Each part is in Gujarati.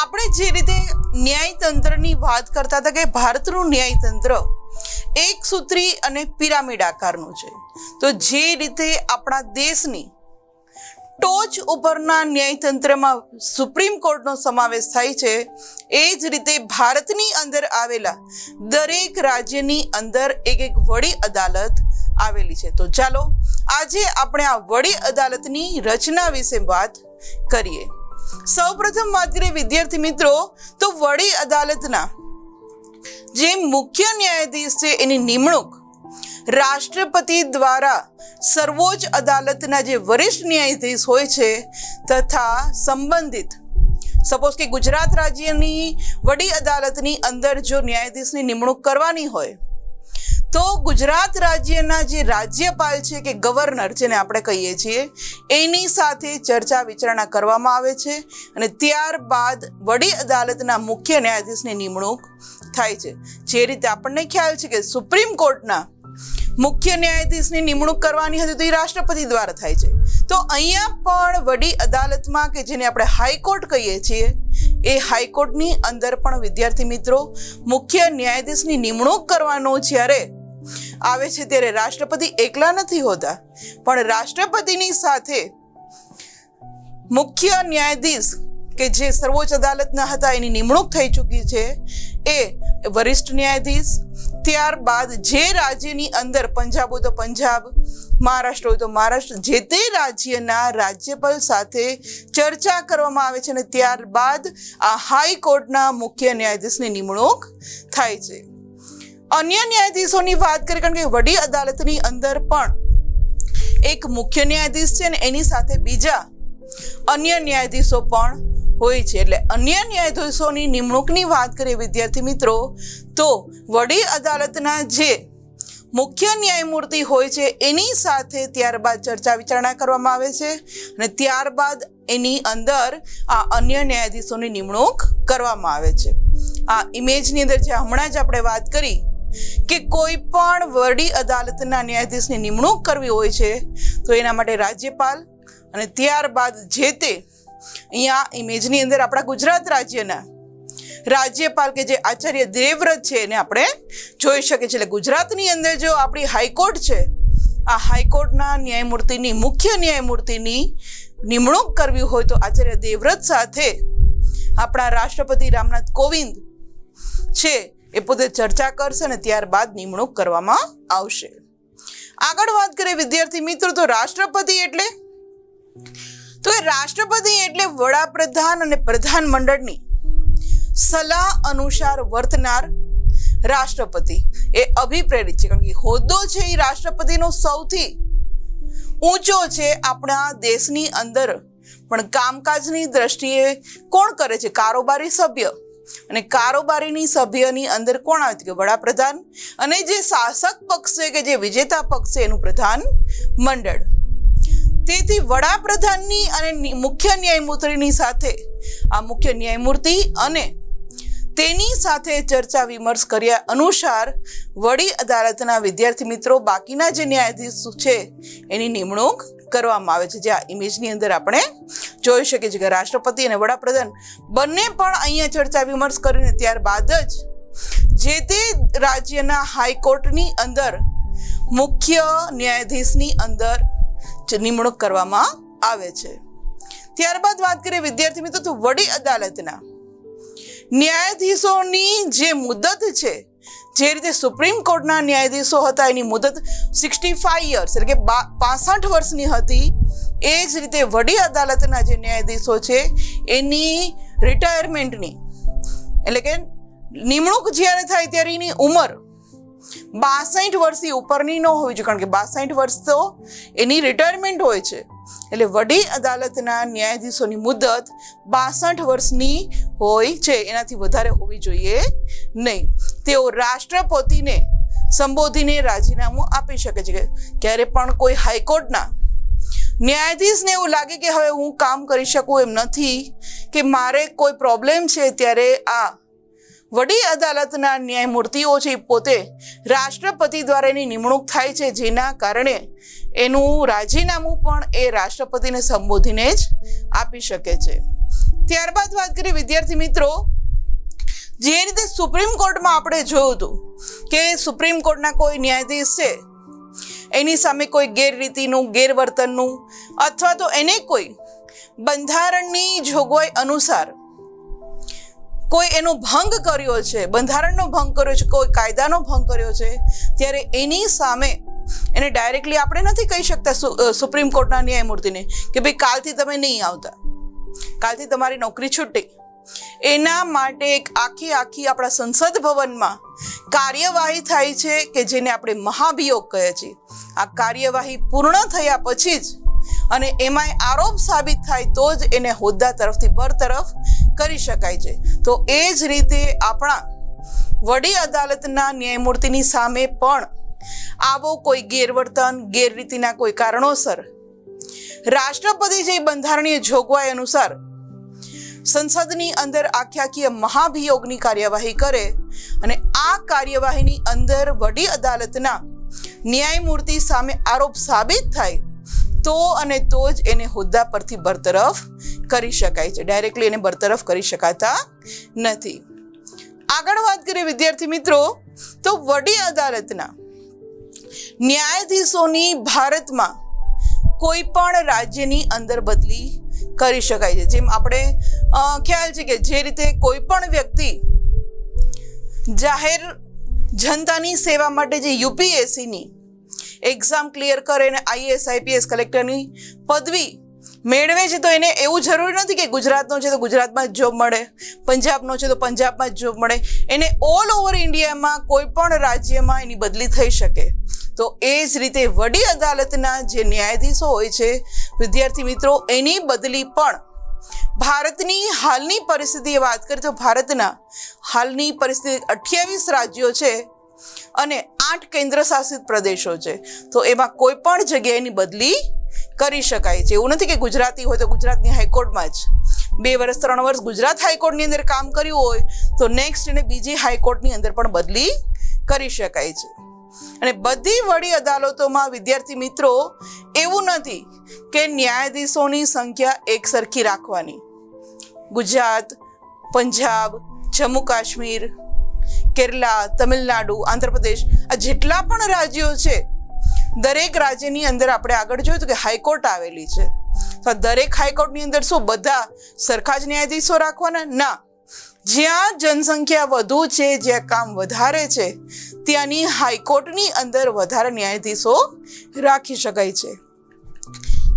આપણે જે રીતે ન્યાયતંત્રની વાત કરતા હતા કે ભારતનું ન્યાયતંત્ર એક સૂત્રી અને પિરામિડ આકારનું છે, તો જે રીતે આપણા દેશની ટોચ ઉપરના ન્યાયતંત્રમાં સુપ્રીમ કોર્ટનો સમાવેશ થાય છે, એ જ રીતે ભારતની અંદર આવેલા દરેક રાજ્યની અંદર એક એક વડી અદાલત આવેલી છે. તો ચાલો આજે આપણે આ વડી અદાલતની રચના વિશે વાત કરીએ. સૌપ્રથમ વાત કરીએ વિદ્યાર્થી મિત્રો, તો વડી અદાલતના જે મુખ્ય ન્યાયાધીશ છે એની નિમણૂક રાષ્ટ્રપતિ દ્વારા સર્વોચ્ચ અદાલતના જે વરિષ્ઠ ન્યાયાધીશ હોય છે તથા સંબંધિત સપોઝ કે ગુજરાત રાજ્યની વડી અદાલતની અંદર જો ન્યાયાધીશની નિમણૂક કરવાની હોય તો ગુજરાત રાજ્યના જે રાજ્યપાલ છે કે ગવર્નર જેને આપણે કહીએ છીએ એની સાથે ચર્ચા વિચારણા કરવામાં આવે છે અને ત્યારબાદ વડી અદાલતના મુખ્ય ન્યાયાધીશની નિમણૂક થાય છે. જે રીતે આપણને ખ્યાલ છે કે સુપ્રીમ કોર્ટના મુખ્ય ન્યાયાધીશની નિમણૂક કરવાની હતી તો એ રાષ્ટ્રપતિ દ્વારા થાય છે. તો અહીંયા પણ વડી અદાલતમાં કે જેને આપણે હાઈકોર્ટ કહીએ છીએ એ હાઈકોર્ટની અંદર પણ વિદ્યાર્થી મિત્રો મુખ્ય ન્યાયાધીશની નિમણૂક કરવાનો જ્યારે આવે છે ત્યારે રાષ્ટ્રપતિ એકલા નથી હોતા, પણ રાષ્ટ્રપતિની સાથે મુખ્ય ન્યાયાધીશ કે જે સર્વોચ્ચ અદાલતના હતા એની નિમણૂક થઈ ચૂકી છે એ વરિષ્ઠ ન્યાયાધીશ, ત્યારબાદ જે રાજ્યની અંદર પંજાબ હોય તો પંજાબ, મહારાષ્ટ્ર હોય તો મહારાષ્ટ્ર, જે તે રાજ્યના રાજ્યપાલ સાથે ચર્ચા કરવામાં આવે છે અને ત્યારબાદ આ હાઈકોર્ટના મુખ્ય ન્યાયાધીશની નિમણૂક થાય છે. અન્ય ન્યાયાધીશોની વાત કરીએ, કારણ કે વડી અદાલતની અંદર પણ એક મુખ્ય ન્યાયાધીશ છે અને એની સાથે બીજા અન્ય ન્યાયાધીશો પણ હોય છે. એટલે અન્ય ન્યાયાધીશોની નિમણૂકની વાત કરીએ વિદ્યાર્થી મિત્રો, તો વડી અદાલતના જે મુખ્ય ન્યાયમૂર્તિ હોય છે એની સાથે ત્યારબાદ ચર્ચા વિચારણા કરવામાં આવે છે અને ત્યારબાદ એની અંદર આ અન્ય ન્યાયાધીશોની નિમણૂક કરવામાં આવે છે. આ ઇમેજની અંદર જે હમણાં જ આપણે વાત કરી કે કોઈ પણ વડી અદાલતના ન્યાયાધીશની નિમણૂક કરવી હોય છે તો એના માટે રાજ્યપાલ અને ત્યારબાદ જે તે અહીંયા ઇમેજની અંદર આપણા ગુજરાત રાજ્યના રાજ્યપાલ કે જે આચાર્ય દેવવ્રત છે એને આપણે જોઈ શકીએ છીએ. એટલે ગુજરાતની અંદર જો આપણી હાઈકોર્ટ છે, આ હાઈકોર્ટના ન્યાયમૂર્તિની મુખ્ય ન્યાયમૂર્તિની નિમણૂક કરવી હોય તો આચાર્ય દેવવ્રત સાથે આપણા રાષ્ટ્રપતિ રામનાથ કોવિંદ છે એ પોતે ચર્ચા કરશે અને ત્યારબાદ નિમણૂક કરવામાં આવશે. આગળ વાત કરીએ વિદ્યાર્થી મિત્રો, તો રાષ્ટ્રપતિ એટલે વડાપ્રધાન અને પ્રધાનમંડળની સલાહ અનુસાર વર્તનાર રાષ્ટ્રપતિ એ અભિપ્રેરિત છે. કારણ કે હોદ્દો છે એ રાષ્ટ્રપતિનો સૌથી ઊંચો છે આપણા દેશની અંદર, પણ કામકાજની દ્રષ્ટિએ કોણ કરે છે? કારોબારી સભ્ય. અને કારોબારીની સભ્યની અંદર કોણ આવે છે? કે વડાપ્રધાન, અને જે શાસક પક્ષ છે કે જે વિજેતા પક્ષ છે એનું પ્રધાન મંડળ. તેથી વડાપ્રધાનની અને મુખ્ય ન્યાયમૂર્તિની સાથે આ મુખ્ય ન્યાયમૂર્તિ અને તેની સાથે ચર્ચા વિમર્શ કર્યા અનુસાર વડી અદાલતના વિદ્યાર્થી મિત્રો બાકીના જે ન્યાયાધીશ છે એની નિમણૂક કરવામાં આવે છે. જે આ ઇમેજની અંદર આપણે જોઈ શકીએ છીએ કે રાષ્ટ્રપતિ અને વડાપ્રધાન બંને પણ અહીંયા ચર્ચા વિમર્શ કરીને ત્યારબાદ જ જે તે રાજ્યના હાઈકોર્ટની અંદર મુખ્ય ન્યાયાધીશની અંદર નિમણૂક કરવામાં આવે છે. ત્યારબાદ વાત કરીએ વિદ્યાર્થી મિત્રો, તો વડી અદાલતના ન્યાયાધીશોની જે મુદત છે, જે રીતે સુપ્રીમ કોર્ટના ન્યાયાધીશો હતા એની મુદત 65 યર્સ એટલે કે 65 વર્ષની હતી, એ જ રીતે વડી અદાલતના જે ન્યાયાધીશો છે એની રિટાયરમેન્ટની એટલે કે નિમણૂક જ્યારે થાય ત્યારે એની ઉંમર 62 વર્ષથી ઉપરની ન હોવી જોઈએ, કારણ કે 62 વર્ષ તો એની રિટાયરમેન્ટ હોય છે. એટલે વડી અદાલતના ન્યાયાધીશોની મુદત 62 વર્ષની હોય છે, એનાથી વધારે હોવી જોઈએ નહીં. તેઓ રાષ્ટ્રપતિને સંબોધીને રાજીનામું આપી શકે છે. ક્યારે પણ કોઈ હાઈકોર્ટના ન્યાયાધીશને એવું લાગે કે હવે હું કામ કરી શકું એમ નથી, કે મારે કોઈ પ્રોબ્લેમ છે, ત્યારે આ વડી અદાલતના ન્યાયમૂર્તિઓ છે પોતે રાષ્ટ્રપતિ દ્વારા એની નિમણૂક થાય છે, જેના કારણે એનું રાજીનામું પણ એ રાષ્ટ્રપતિને સંબોધીને જ આપી શકે છે. ત્યારબાદ વાત કરીએ વિદ્યાર્થી મિત્રો, જે રીતે સુપ્રીમ કોર્ટમાં આપણે જોયું હતું કે સુપ્રીમ કોર્ટના કોઈ ન્યાયાધીશ છે, એની સામે કોઈ ગેરરીતિનું, ગેરવર્તનનું અથવા તો એને કોઈ બંધારણની જોગવાઈ અનુસાર કોઈ એનો ભંગ કર્યો છે, બંધારણનો ભંગ કર્યો છે, કોઈ કાયદાનો ભંગ કર્યો છે, ત્યારે એની સામે એને ડાયરેક્ટલી આપણે નથી કહી શકતા સુપ્રીમ કોર્ટના ન્યાયમૂર્તિને કે ભાઈ કાલથી તમે નહીં આવતા, કાલથી તમારી નોકરી છૂટી. એના માટે એક આખી આપણા સંસદ ભવનમાં કાર્યવાહી થાય છે કે જેને આપણે મહાભિયોગ કહે છીએ. આ કાર્યવાહી પૂર્ણ થયા પછી જ અને એમાંય આરોપ સાબિત થાય તો જ એને હોદ્દા તરફથી બરતરફ કરી શકાય છે. તો એ જ રીતે આપણા વડી અદાલતના ન્યાયમૂર્તિની સામે પણ આવો કોઈ ગેરવર્તન, ગેરરીતિના કોઈ કારણોસર રાષ્ટ્રપતિ જે બંધારણીય જોગવાઈ અનુસાર સંસદની અંદર આખી મહાભિયોગની કાર્યવાહી કરે અને આ કાર્યવાહીની અંદર વડી અદાલતના ન્યાયમૂર્તિ સામે આરોપ સાબિત થાય તો અને તો જ એને હોદ્દા પરથી બરતરફ કરી શકાય છે. ડાયરેક્ટલી એને બરતરફ કરી શકાતા નથી. આગળ વાત કરીએ વિદ્યાર્થી મિત્રો, તો વડી અદાલતના ન્યાયાધીશોની ભારતમાં કોઈ પણ રાજ્યની અંદર બદલી કરી શકાય છે. જેમ આપણે ખ્યાલ છે કે જે રીતે કોઈ પણ વ્યક્તિ જાહેર જનતાની સેવા માટે જે યુપીએસસીની એક્ઝામ ક્લિયર કરે અને આઈએએસ, આઈપીએસ, કલેક્ટરની પદવી મેળવે છે તો એને એવું જરૂરી નથી કે ગુજરાતનો છે તો ગુજરાતમાં જ જોબ મળે, પંજાબનો છે તો પંજાબમાં જ જોબ મળે. એને ઓલ ઓવર ઇન્ડિયામાં કોઈ પણ રાજ્યમાં એની બદલી થઈ શકે. તો એ જ રીતે વડી અદાલતના જે ન્યાયાધીશો હોય છે વિદ્યાર્થી મિત્રો, એની બદલી પણ ભારતની હાલની પરિસ્થિતિએ વાત કરીએ તો ભારતના હાલની પરિસ્થિતિ 28 રાજ્યો છે અને 8 કેન્દ્ર શાસિત પ્રદેશો છે. તો એમાં કોઈ પણ જગ્યાએની બદલી કરી શકાય છે. એવું નથી કે ગુજરાતી હોય તો ગુજરાતની હાઈકોર્ટમાં જ 2 વર્ષ 3 વર્ષ ગુજરાત હાઈકોર્ટની અંદર કામ કર્યું હોય તો નેક્સ્ટ એને બીજી હાઈકોર્ટની અંદર પણ બદલી કરી શકાય છે. અને બધી વડી અદાલતોમાં વિદ્યાર્થી મિત્રો એવું નથી કે ન્યાયાધીશોની સંખ્યા એક સરખી રાખવાની. ગુજરાત, પંજાબ, જમ્મુ કાશ્મીર, કેરલા, તમિલનાડુ, આંધ્રપ્રદેશ, આ જેટલા પણ રાજ્યો છે દરેક રાજ્યની અંદર આપણે આગળ જોયું કે હાઈકોર્ટ આવેલી છે. તો દરેક હાઈકોર્ટની અંદર શું બધા સરખા જ ન્યાયાધીશો રાખવાના? ના. જ્યાં જનસંખ્યા વધુ છે, જ્યાં કામ વધારે છે ત્યાંની હાઈકોર્ટની અંદર વધારે ન્યાયાધીશો રાખી શકાય છે.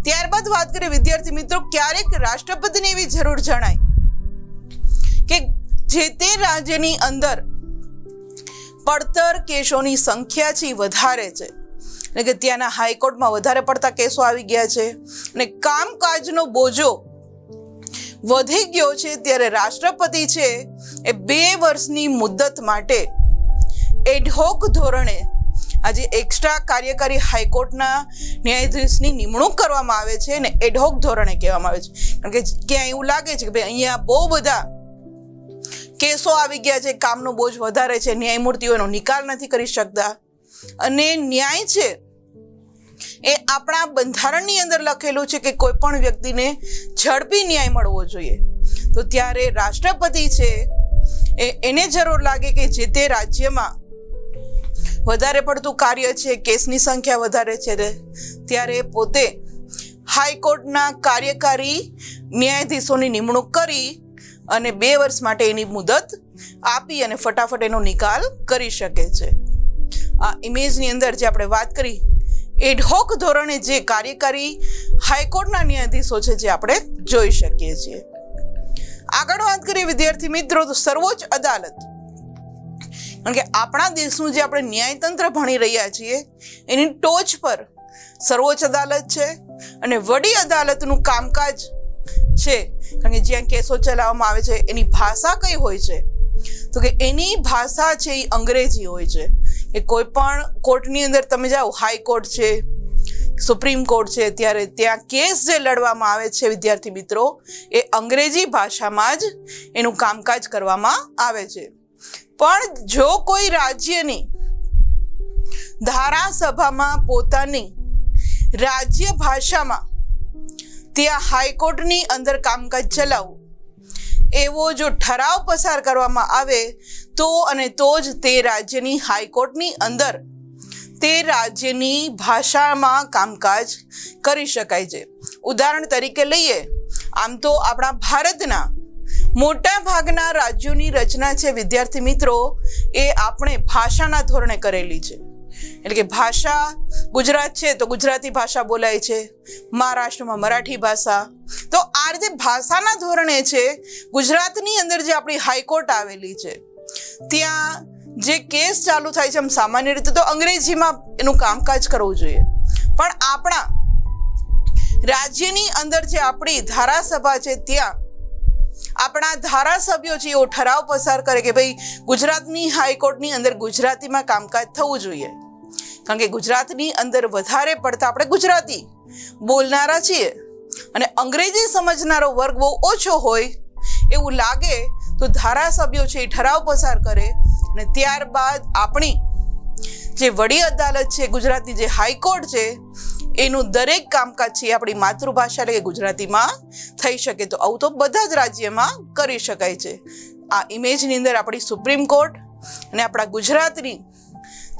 ત્યારબાદ વાત કરીએ વિદ્યાર્થી મિત્રો, ક્યારેક રાષ્ટ્રપતિને એવી જરૂર જણાય કે જે તે રાજ્યની અંદર પડતર કેસોની સંખ્યા છે વધારે છે, એટલે કે ત્યાંના હાઈકોર્ટમાં વધારે પડતા કેસો આવી ગયા છે અને કામકાજનો બોજો વધી ગયો છે, ત્યારે રાષ્ટ્રપતિ છે એ 2 વર્ષની મુદ્દત માટે એડહોક ધોરણે આજે એક્સ્ટ્રા કાર્યકારી હાઈકોર્ટના ન્યાયાધીશની નિમણૂક કરવામાં આવે છે અને એડહોક ધોરણે કહેવામાં આવે છે. કારણ કે ક્યાં એવું લાગે છે કે ભાઈ અહીંયા બહુ બધા કેસો આવી ગયા છે, કામનો બોજ વધારે છે, ન્યાયમૂર્તિઓનો નિકાલ નથી કરી શકતા અને ન્યાય છે એ આપણા બંધારણની અંદર લખેલું છે કે કોઈ પણ વ્યક્તિને ઝડપી ન્યાય મળવો જોઈએ. તો ત્યારે રાષ્ટ્રપતિ છે એને જરૂર લાગે કે જે તે રાજ્યમાં વધારે પડતું કાર્ય છે, કેસની સંખ્યા વધારે છે, ત્યારે પોતે હાઈકોર્ટના કાર્યકારી ન્યાયાધીશોની નિમણૂક કરી અને 2 વર્ષ માટે એની મુદત આપી અને ફટાફટ એનો નિકાલ કરી શકે છે. આ ઇમેજની અંદર જે આપણે વાત કરી એડહોક ધોરણે જે કાર્યકારી હાઈકોર્ટના ન્યાયાધીશો છે જે આપણે જોઈ શકીએ છીએ. આગળ વાત કરીએ વિદ્યાર્થી મિત્રો, તો સર્વોચ્ચ અદાલત, કારણ કે આપણા દેશનું જે આપણે ન્યાયતંત્ર ભણી રહ્યા છીએ એની ટોચ પર સર્વોચ્ચ અદાલત છે અને વડી અદાલતનું કામકાજ છે. કારણ કે જ્યાં કેસો ચલાવવામાં આવે છે એની ભાષા કઈ હોય છે? તો કે એની ભાષા છે એ અંગ્રેજી હોય છે. એ કોઈ પણ કોર્ટની અંદર તમે જાઓ, હાઈકોર્ટ છે, સુપ્રીમ કોર્ટ છે, ત્યારે ત્યાં કેસ જે લડવામાં આવે છે વિદ્યાર્થી મિત્રો એ અંગ્રેજી ભાષામાં જ એનું કામકાજ કરવામાં આવે છે. પણ જો કોઈ રાજ્યની ધારાસભામાં પોતાની રાજ્ય ભાષામાં ત્યાં હાઈકોર્ટની અંદર કામકાજ ચલાવવું એવો જો ઠરાવ પસાર કરવામાં આવે તો જ તે રાજ્યની હાઈકોર્ટની અંદર તે રાજ્યની ભાષામાં કામકાજ કરી શકાય છે. ઉદાહરણ તરીકે લઈએ, આમ તો આપણા ભારતના મોટા ભાગના રાજ્યોની રચના છે વિદ્યાર્થી મિત્રો, એ આપણે ભાષાના ધોરણે કરેલી છે. એટલે કે ભાષા ગુજરાત છે તો ગુજરાતી ભાષા બોલાય છે, મહારાષ્ટ્રમાં મરાઠી ભાષા. તો આ રીતે ભાષાના ધોરણે છે ગુજરાતની અંદર જે આપણી હાઈકોર્ટ આવેલી છે ત્યાં જે કેસ ચાલુ થાય છે, આમ સામાન્ય રીતે તો અંગ્રેજીમાં એનું કામકાજ કરવું જોઈએ, પણ આપણા રાજ્યની અંદર જે આપણી ધારાસભા છે ત્યાં આપણા ધારાસભ્યો છે એવો ઠરાવ પસાર કરે કે ભાઈ ગુજરાતની હાઈકોર્ટની અંદર ગુજરાતીમાં કામકાજ થવું જોઈએ, કારણ કે ગુજરાતની અંદર વધારે પડતા આપણે ગુજરાતી બોલનારા છીએ અને અંગ્રેજી સમજનારો વર્ગ બહુ ઓછો હોય એવું લાગે તો ધારાસભ્યો છે એ ઠરાવ પસાર કરે અને ત્યારબાદ આપણી જે વડી અદાલત છે, ગુજરાતની જે હાઈકોર્ટ છે, એનું દરેક કામકાજ છે આપણી માતૃભાષા એટલે કે ગુજરાતીમાં થઈ શકે. તો આવું તો બધા જ રાજ્યમાં કરી શકાય છે. આ ઇમેજની અંદર આપણી સુપ્રીમ કોર્ટ અને આપણા ગુજરાતની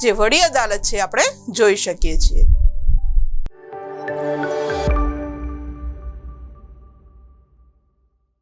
જે વડી અદાલત છે આપણે જોઈ શકીએ છીએ.